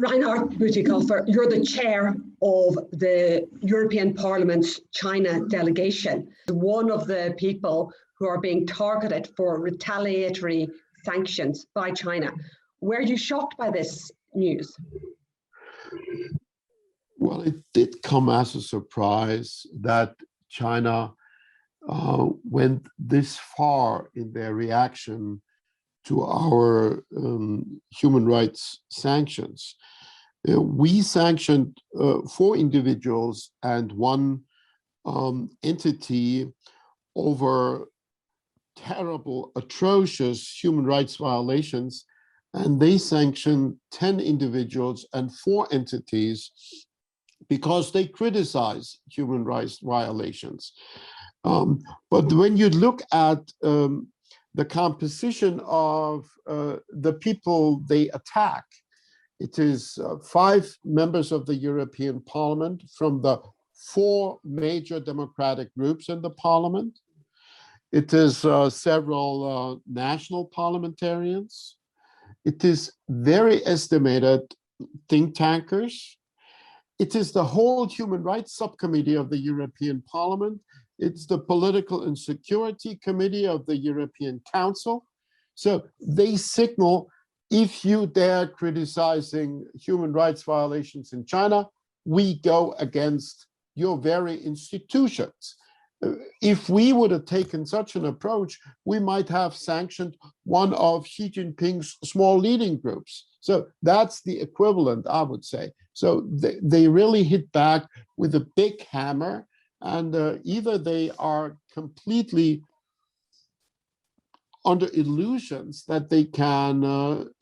Reinhard Bütikofer, you're the chair of the European Parliament's China delegation, one of the people who are being targeted for retaliatory sanctions by China. Were you shocked by this news? Well, it did come as a surprise that China went this far in their reaction to our human rights sanctions. We sanctioned 4 individuals and 1 entity over terrible, atrocious human rights violations, and they sanctioned 10 individuals and 4 entities because they criticize human rights violations. But when you look at the composition of the people they attack, it is 5 members of the European Parliament from the 4 major democratic groups in the Parliament. It is several national parliamentarians. It is very estimated think tankers. It is the whole human rights subcommittee of the European Parliament. It's the Political and Security Committee of the European Council. So they signal, if you dare criticizing human rights violations in China, we go against your very institutions. If we would have taken such an approach, we might have sanctioned one of Xi Jinping's small leading groups. So that's the equivalent, I would say. So they really hit back with a big hammer, and either they are completely under illusions that they can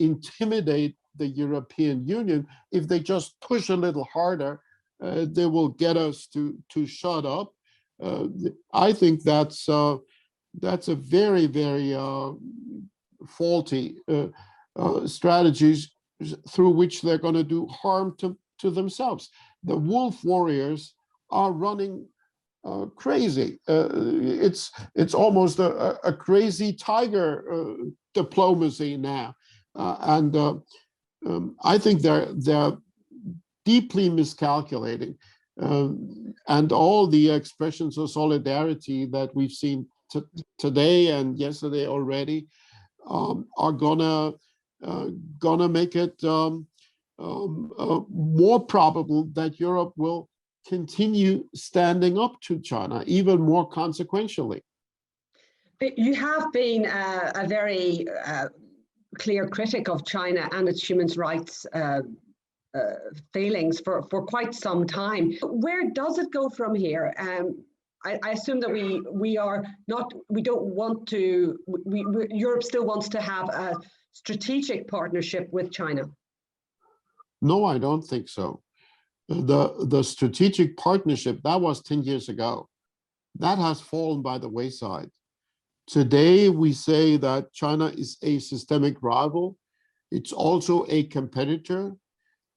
intimidate the European Union. If they just push a little harder, they will get us to shut up. I think that's a very, very faulty strategies through which they're going to do harm to themselves. The wolf warriors are running crazy. It's almost a crazy tiger diplomacy now, and I think they're deeply miscalculating. And all the expressions of solidarity that we've seen today and yesterday already are gonna make it more probable that Europe will continue standing up to China even more consequentially. You have been a very clear critic of China and its human rights failings for quite some time. Where does it go from here? I assume that Europe still wants to have a strategic partnership with China. No, I don't think so. The strategic partnership, that was 10 years ago. That has fallen by the wayside. Today, we say that China is a systemic rival. It's also a competitor.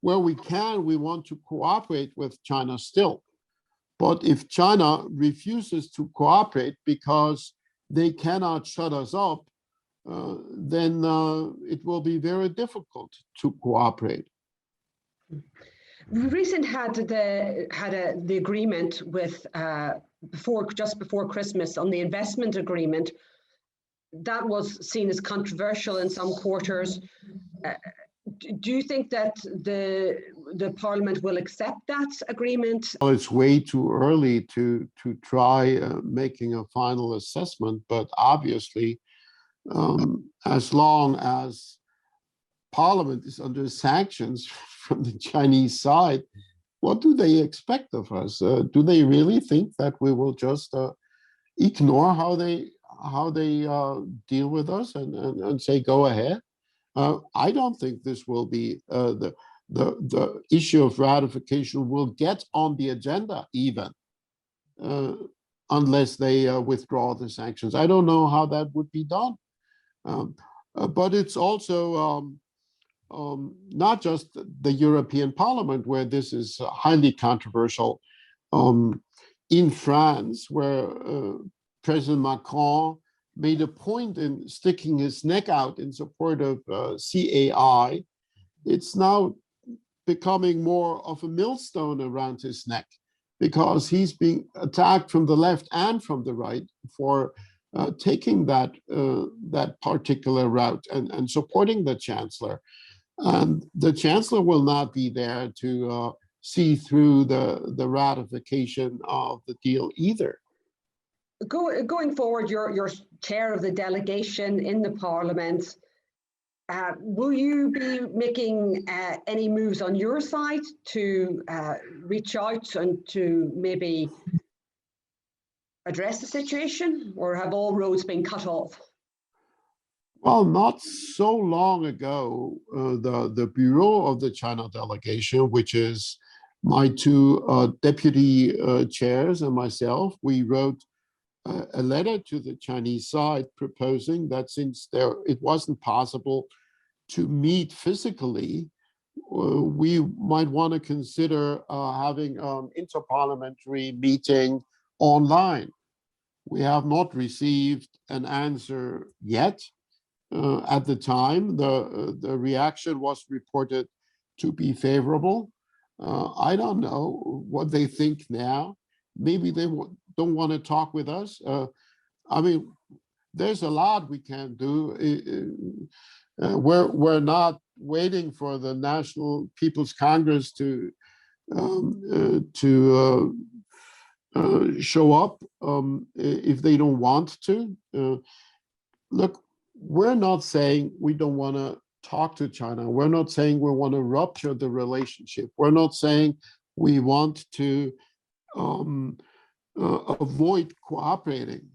Where we can, we want to cooperate with China still. But if China refuses to cooperate because they cannot shut us up, then it will be very difficult to cooperate. We recently had the agreement with just before Christmas on the investment agreement. That was seen as controversial in some quarters. Do you think that the Parliament will accept that agreement? Well, it's way too early to try making a final assessment, but obviously, as long as Parliament is under sanctions from the Chinese side, what do they expect of us? Do they really think that we will just ignore how they deal with us and say go ahead? I don't think this will be the issue of ratification will get on the agenda even unless they withdraw the sanctions. I don't know how that would be done. But it's also not just the European Parliament where this is highly controversial. In France, where President Macron made a point in sticking his neck out in support of CAI, it's now becoming more of a millstone around his neck, because he's being attacked from the left and from the right for taking that particular route and supporting the chancellor. And the chancellor will not be there to see through the ratification of the deal either. Going forward, you're chair of the delegation in the parliament. Will you be making any moves on your side to reach out and to maybe address the situation, or have all roads been cut off? Well, not so long ago, the Bureau of the China delegation, which is my two deputy chairs and myself, we wrote a letter to the Chinese side proposing that since it wasn't possible to meet physically, we might want to consider having an interparliamentary meeting online. We have not received an answer yet. At the time, the reaction was reported to be favorable. I don't know what they think now. Maybe they don't want to talk with us. I mean, there's a lot we can do. We're not waiting for the National People's Congress to show up if they don't want to. Look, we're not saying we don't want to talk to China. We're not saying we want to rupture the relationship. We're not saying we want to avoid cooperating.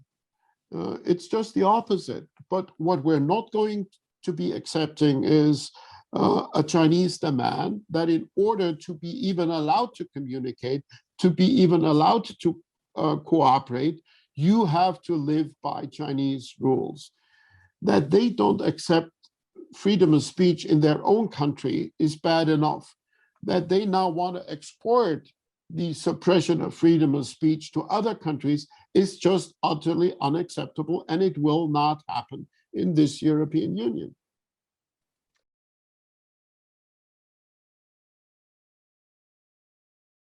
It's just the opposite. But what we're not going to be accepting is a Chinese demand that in order to be even allowed to communicate, to be even allowed to cooperate, you have to live by Chinese rules. That they don't accept freedom of speech in their own country is bad enough. That they now want to export the suppression of freedom of speech to other countries is just utterly unacceptable, and it will not happen in this European Union.